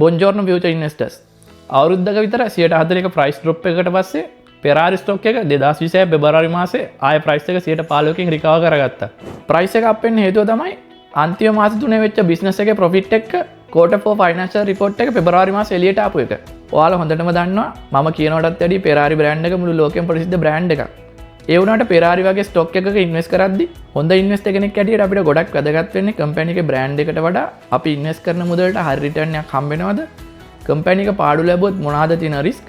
බොන්ජෝර්නෝ future ඉන්වෙස්ටර්ස් අවුරුද්දක විතර 140ක price drop එකකට පස්සේ පෙරාරි ස්ටොක් එක 2020 පෙබරවාරි මාසේ ආය ප්‍රයිස් එක 15%කින් රිකවර් කරගත්තා. ප්‍රයිස් එක අප් වෙන්න හේතුව තමයි අන්තිම මාස 3 වෙච්ච බිස්නස් එකේ ප්‍රොෆිට් එක quarter 4 ෆයිනෑන්ෂල් රිපෝට් එක පෙබරවාරි මාසේ එළියට ආපු එක. ඔයාලා හොඳටම දන්නවා මම කියනකොටත් වැඩි පෙරාරි බ්‍රෑන්ඩ් එක මුළු ලෝකෙම ප්‍රසිද්ධ බ්‍රෑන්ඩ් එකක්. ඒ වුණාට පෙරාරි වගේ ස්ටොක් එකක ඉන්වෙස්ට් කරද්දි හොඳ ඉන්වෙස්ටර් කෙනෙක් ඇටියට අපිට ගොඩක් වැදගත් වෙන්නේ කම්පැනි එකේ බ්‍රෑන්ඩ් එකට වඩා අපි ඉන්වෙස්ට් කරන මුදලට හරි රිටර්න් එකක් හම්බ වෙනවද? කම්පැනි එක පාඩු ලැබුවොත් මොනවාද තියෙන රිස්ක්?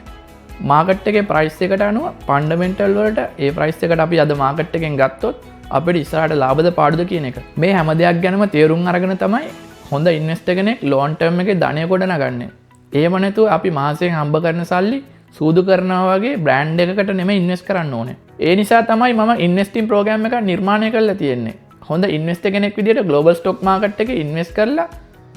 මාකට් එකේ ප්‍රයිස් එකට අනුව ෆන්ඩමෙන්ටල් වලට ඒ ප්‍රයිස් එකට අපි අද මාකට් එකෙන් ගත්තොත් අපිට ඉස්සරහට ලාභද පාඩුද කියන එක. මේ හැම දෙයක් ගැනම තේරුම් අරගෙන තමයි හොඳ ඉන්වෙස්ටර් කෙනෙක් ලොන් ටර්ම් එකේ ධනය ගොඩනගන්නේ. එහෙම නැතුව අපි මාසෙන් හම්බ කරන සල්ලි සූදු කරනවා වගේ බ්‍රෑන්ඩ් එකකට නෙමෙයි ඉන්වෙස්ට් කරන්න ඕනේ. ඒ නිසා තමයි මම ඉන්වෙස්ටිං ප්‍රෝග්‍රෑම් එකක් නිර්මාණය කරලා තියෙන්නේ. හොඳ ඉන්වෙස්ටර් කෙනෙක් විදිහට ග්ලෝබල් ස්ටොක් මාකට් එකේ ඉන්වෙස්ට් කරලා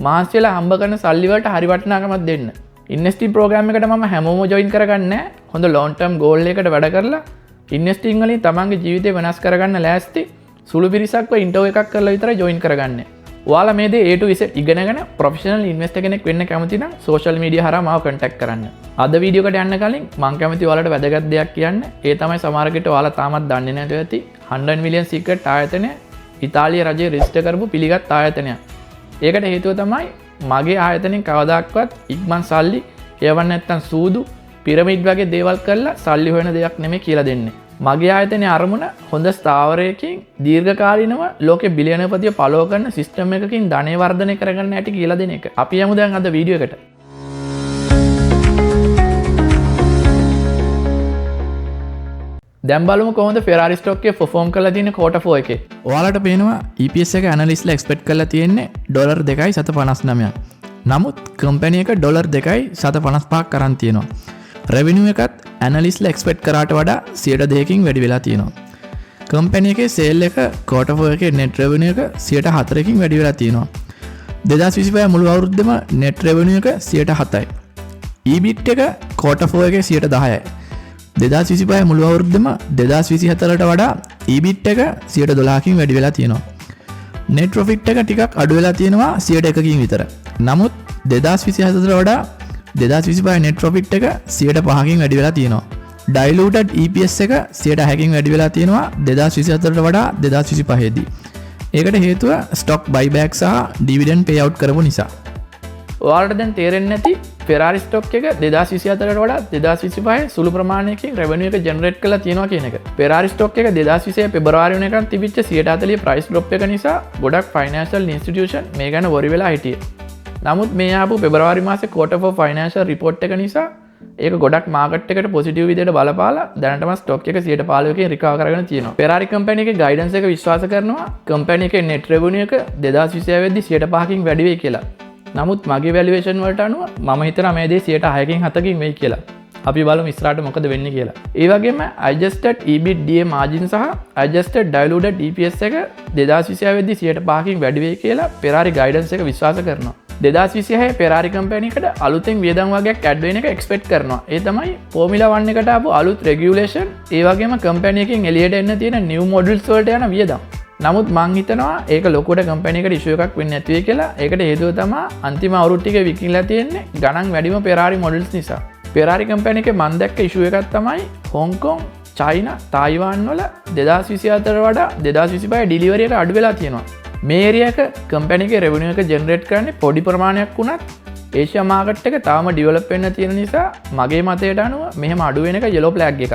මාසෙල හම්බ කරන සල්ලි වලට හරි වටිනාකමක් දෙන්න. ඉන්වෙස්ටිං ප්‍රෝග්‍රෑම් එකට මම හැමෝම ජොයින් කරගන්නේ නැහැ. හොඳ ලොන් ටර්ම් ගෝල් එකකට වැඩ කරලා ඉන්වෙස්ටිං වලින් තමන්ගේ ජීවිතේ වෙනස් කරගන්න ලෑස්ති සුළු පිරිසක්ව ඉන්ටර්වයුව එකක් කරලා විතරයි ජොයින් කරගන්නේ. ඔයාලා මේ දේ A to Z ඉගෙනගෙන ප්‍රොෆෙෂනල් ඉන්වෙස්ටර් කෙනෙක් වෙන්න කැමති නම් සෝෂල් මීඩියා හරහා මාව කන්ටැක්ට් කරන්න. අද වීඩියෝ එකට යන්න කලින් මම කැමති ඔයාලට වැදගත් දෙයක් කියන්න. ඒ තමයි සමහරකට ඔයාලා තාමත් දන්නේ නැතුව ඇති 100 මිලියන් සීක්‍රට් ආයතනය ඉතාලිය රජය රෙජිස්ටර් කරපු පිළිගත් ආයතනයක්. ඒකට හේතුව තමයි මගේ ආයතනෙන් කවදාක්වත් ඉක්මන් සල්ලි එවන්න නැත්තම් සූදු පිරමිඩ් වගේ දේවල් කරලා සල්ලි හොයන දෙයක් නෙමෙයි කියලා දෙන්නේ. මගේ ආයතනයේ අරමුණ හොඳ ස්ථාවරයකින් දීර්ඝකාලීනව ලෝකෙ බිලියනපතිය පලෝ කරන සිස්ටම් එකකින් ධනය වර්ධනය කරගන්න හැටි කියලා දෙන එක. අපි යමු දැන් අද වීඩියෝ එකට. දැන් බලමු කොහොමද ෆෙරාරි ස්ටොක් එක perform කරලා තියෙන්නේ quarter 4 එකේ. ඔයාලට පේනවා EPS එක ඇනලිස්ට්ලා එක්ස්පෙක්ට් කරලා තියෙන්නේ $2.59. නමුත් කම්පැනි එක $2.55ක් කරන් තියෙනවා. රෙවෙනියු එකත් ඇනලිස්ට්ලා එක්ස්පෙක්ට් කරාට වඩා 2%කින් වැඩි වෙලා තියෙනවා. කම්පැනි එකේ සේල් එක quarter 4 එකේ net revenue එක 4%කින් වැඩි වෙලා තියෙනවා. 2025 මුළු අවුරුද්දෙම net revenue එක 7%යි. EBIT එක quarter 4 එකේ 10%යි. 2025 මුළු අවුරුද්දෙම 2024ට වඩා EBIT එක 12%කින් වැඩි වෙලා තියෙනවා. net profit එක ටිකක් අඩු වෙලා තියෙනවා 1%කින් විතර. නමුත් 2024ට වඩා 2025 net profit එක 5%කින් වැඩි වෙලා තියෙනවා. diluted EPS එක 6%කින් වැඩි වෙලා තියෙනවා 2024ට වඩා 2025 දී. ඒකට හේතුව stock buyback සහ dividend payout කරපු නිසා. ඔයාලට දැන් තේරෙන්නේ නැති Ferrari stock එක 2024ට වඩා 2025 සුළු ප්‍රමාණයකින් revenue එක generate කරලා තියෙනවා කියන එක. Ferrari stock එක 2026 පෙබරවාරි වෙනකන් තිබිච්ච 140 price drop එක නිසා ගොඩක් financial institution මේ ගැන worry වෙලා හිටියේ. නමුත් මේ ආපු පෙබරවාරි මාසේ quarter 4 financial report එක නිසා ඒක ගොඩක් මාකට් එකට පොසිටිව් විදිහට බලපාලා දැනටම ස්ටොක් එක 15%කින් රිකවර් කරගෙන තියෙනවා. Ferrari කම්පැනි එකේ ගයිඩන්ස් එක විශ්වාස කරනවා කම්පැනි එකේ net revenue එක 2026 වෙද්දී 5%කින් වැඩි වෙයි කියලා. නමුත් මගේ වැලියේෂන් වලට අනුව මම හිතනවා මේ දේ 6%කින් 7%කින් වෙයි කියලා. අපි බලමු ඉස්සරහට මොකද වෙන්නේ කියලා. ඒ වගේම adjusted EBITDA margin සහ adjusted diluted EPS එක 2026 වෙද්දී 5%කින් වැඩි වෙයි කියලා Ferrari ගයිඩන්ස් එක විශ්වාස කරනවා. 2026 Ferrari කම්පැනි එකට අලුතෙන් වියදම් වගේක් ඇඩ් වෙන එක එක්ස්පෙක්ට් කරනවා. ඒ තමයි Formula 1 එකට ආපු අලුත් රෙගියුලේෂන්, ඒ වගේම කම්පැනි එකෙන් එළියට එන්න තියෙන new models වලට යන වියදම්. නමුත් මං හිතනවා ඒක ලොකුට කම්පැනි එකට ඉෂුව එකක් වෙන්නේ නැති වෙයි කියලා. ඒකට හේතුව තමයි අන්තිම අවුරුදු ටිකේ විකිණලා තියෙන්නේ ගණන් වැඩිම Ferrari models නිසා. Ferrari කම්පැනි එකේ මං දැක්ක ඉෂුව එකක් තමයි Hong Kong, China, Taiwan වල 2024 වඩා 2025 ඩිලිවරි එක අඩු වෙලා තියෙනවා. මේ ඒරියා එක කම්පැනි එකේ රෙවෙනියු එක ජෙනරේට් කරන්නේ පොඩි ප්‍රමාණයක් වුණත් ඒෂියා මාකට් එක තාම ඩෙවලොප් වෙන්න තියෙන නිසා මගේ මතයට අනුව මෙහෙම අඩු වෙන එක yellow flag එකක්.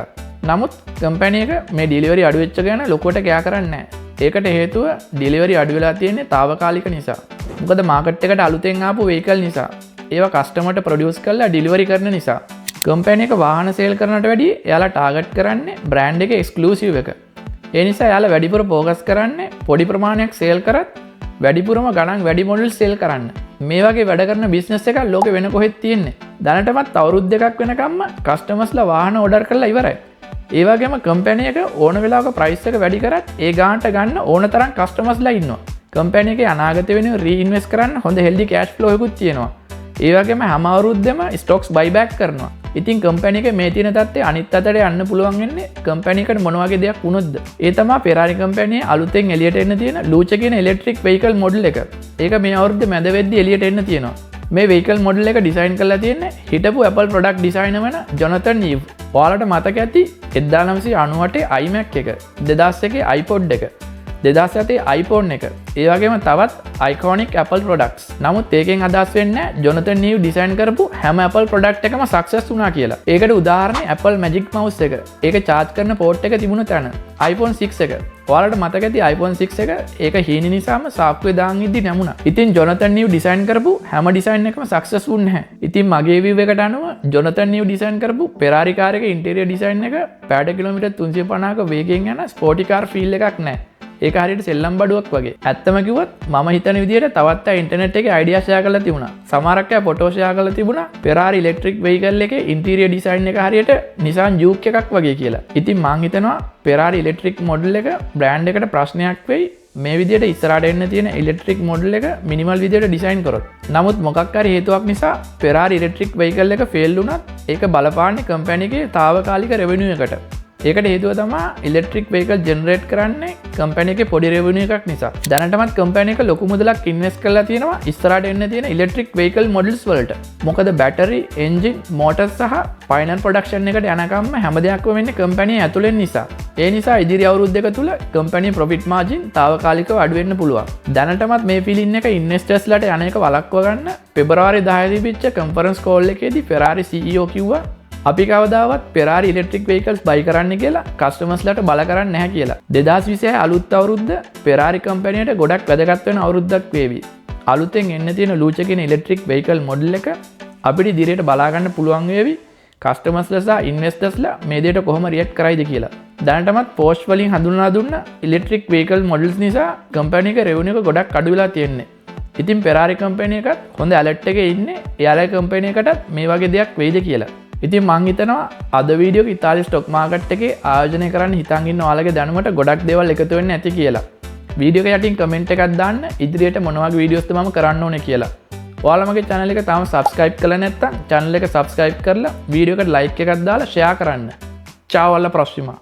නමුත් කම්පැනි එක මේ ඩෙලිවරි අඩු වෙච්ච ගැන ලොකුවට කෑ කරන්නේ නැහැ. ඒකට හේතුව ඩෙලිවරි අඩු වෙලා තියෙන්නේ తాවකාලික නිසා. මොකද මාකට් එකට අලුතෙන් ආපු වෙහිකල් නිසා. ඒවා කස්ටමර්ට ප්‍රොඩියුස් කරලා ඩෙලිවරි කරන නිසා. කම්පැනි එක වාහන සේල් කරනට වැඩිය එයාලා ටාගට් කරන්නේ බ්‍රෑන්ඩ් එකේ එක්ස්ක්ලූසිව් එක. ඒ නිසා යාලා වැඩිපුර ෆෝකස් කරන්නේ පොඩි ප්‍රමාණයක් සේල් කරත් වැඩිපුරම ගණන් වැඩි මොඩල් සේල් කරන්න. මේ වගේ වැඩ කරන බිස්නස් එකක් ලෝකෙ වෙන කොහෙත් තියෙන්නේ. දැනටමත් අවුරුදු දෙකක් වෙනකම්ම කස්ටමර්ස්ලා වාහන ඕඩර් කරලා ඉවරයි. ඒ වගේම කම්පැනි එක ඕන වෙලාවක ප්‍රයිස් එක වැඩි කරත් ඒ ගානට ගන්න ඕන තරම් කස්ටමර්ස්ලා ඉන්නවා. කම්පැනි එකේ අනාගත වෙනුවෙන් රීඉන්වෙස්ට් කරන්න හොඳ හෙල්දි කෑෂ් ෆ්ලෝ එකකුත් තියෙනවා. ඒ වගේම හැම අවුරුද්දෙම ස්ටොක්ස් බයිබැක් කරනවා. ඉතින් කම්පැනි එකේ මේ තියෙන තත්ත්වය අනිත් අතට යන්න පුළුවන් වෙන්නේ කම්පැනි එකට මොන වගේ දෙයක් වුණොත්ද? ඒ තමයි Ferrari කම්පැනියේ අලුතෙන් එළියට එන්න තියෙන Luce කියන ඉලෙක්ට්‍රික් වෙහිකල් මොඩල් එක. ඒක මේ අවුරුද්දේ මැද වෙද්දී එළියට එන්න තියෙනවා. මේ වෙහිකල් මොඩල් එක ඩිසයින් කරලා තියෙන්නේ හිටපු Apple product designer වෙන ජොනතන් නීව්. ඔයාලට මතක ඇති 1998 iMac එක, 2001 iPod එක, 2007 iPhone එක, ඒ වගේම තවත් iconic Apple products. නමුත් ඒකෙන් අදහස් වෙන්නේ ජොනතන් නීව් ඩිසයින් කරපු හැම Apple product එකම success වුණා කියලා. ඒකට උදාහරණේ Apple Magic Mouse එක. ඒක charge කරන port එක තිබුණ තැන. iPhone 6 එක. ඔයාලට මතක ඇති iPhone 6 එක ඒක හීනි නිසාම සාප්පුවේ දාන් ඉද්දි නැමුණා. ඉතින් ජොනතන් නීව් ඩිසයින් කරපු හැම ඩිසයින් එකම සක්සස් වුන්නේ නැහැ. ඉතින් මගේ view එකට අනුව ජොනතන් නීව් ඩිසයින් කරපු Ferrari car එක ඉන්ටීරියර් ඩිසයින් එක පැයට කිලෝමීටර් 350ක වේගයෙන් යන ස්පෝර්ටි කාර් ෆීල් එකක් නැහැ. ඒක හරියට සෙල්ලම් බඩුවක් වගේ. ඇත්තම කිව්වොත් මම හිතන විදිහට තවත් අය ඉන්ටර්නෙට් එකේ අයිඩියා ෂෙයා කරලා තිබුණා. සමහරක් අය ෆොටෝ ෂෙයා කරලා තිබුණා Ferrari electric vehicle එකේ ඉන්ටීරියර් ඩිසයින් එක හරියට Nissan Juke එකක් වගේ කියලා. ඉතින් මං හිතනවා Ferrari electric model එක බ්‍රෑන්ඩ් එකට ප්‍රශ්නයක් වෙයි. මේ විදිහට ඉස්සරහට එන්න තියෙන ඉලෙක්ට්‍රික් මොඩල් එක මිනිමල් විදිහට ඩිසයින් කරොත්. නමුත් මොකක් හරි හේතුවක් නිසා Ferrari electric vehicle එක ෆේල් වුණත් ඒක බලපාන්නේ කම්පැනි එකේ తాවකාලික රෙවෙනියු එකට. ඒකට හේතුව තමයි ඉලෙක්ට්‍රික් වෙහිකල් ජෙනරේට් කරන්නේ කම්පැනි එකේ පොඩි රෙවෙනියු එකක් නිසා. දැනටමත් කම්පැනි එක ලොකු මුදලක් ඉන්වෙස්ට් කරලා තියෙනවා ඉස්සරහට එන්න තියෙන ඉලෙක්ට්‍රික් වෙහිකල් මොඩල්ස් වලට. මොකද බැටරි, එන්ජින්, මෝටර්ස් සහ ෆයිනල් ප්‍රොඩක්ෂන් එකට යනකම්ම හැම දෙයක්ම වෙන්නේ කම්පැනි ඇතුළෙන් නිසා. ඒ නිසා ඉදිරි අවුරුදු දෙක තුල කම්පැනි ප්‍රොෆිට් මාජින් తాවකාලිකව අඩු වෙන්න පුළුවන්. දැනටමත් මේ ෆීලින් එක ඉන්වෙස්ටර්ස්ලාට යන එක වළක්ව ගන්න පෙබරවාරි 10 තිබිච්ච කන්ෆරන්ස් කෝල් එකේදී Ferrari CEO කිව්වා අපි කවදාවත් Ferrari electric vehicles buy කරන්න කියලා කස්ටමර්ස්ලාට බල කරන්නේ නැහැ කියලා. 2026 අලුත් අවුරුද්ද Ferrari කම්පැනියට ගොඩක් වැදගත් වෙන අවුරුද්දක් වේවි. අලුතෙන් එන්න තියෙන Luce කියන electric vehicle model එක අපිට ඉදිරියට බලා ගන්න පුළුවන් වේවි. කස්ටමර්ස්ලා සහ ඉන්වෙස්ටර්ස්ලා මේ දෙයට කොහොම රියැක්ට් කරයිද කියලා. දැනටමත් Porsche වලින් හඳුන්වලා දුන්න electric vehicle models නිසා කම්පැනි එක revenue එක ගොඩක් අඩු වෙලා තියෙන්නේ. ඉතින් Ferrari කම්පැනි එකත් හොඳ alert එකේ ඉන්නේ. එයාලා කම්පැනි එකටත් මේ වගේ දෙයක් වෙයිද කියලා. ඉතින් මං හිතනවා අද වීඩියෝ එක ඉතාලි ස්ටොක් මාකට් එකේ ආයෝජනය කරන්න හිතන් ඉන්න ඔයාලගේ දැනුමට ගොඩක් දේවල් එකතු වෙන්න ඇති කියලා. වීඩියෝ එක යටින් කමෙන්ට් එකක් දාන්න ඉදිරියට මොන වගේ වීඩියෝස්ද මම කරන්න ඕනේ කියලා. ඔයාලා මගේ channel එක තාම subscribe කරලා නැත්නම් channel එක subscribe කරලා වීඩියෝ එකට like එකක් දාලා share කරන්න. ciao alla prossima.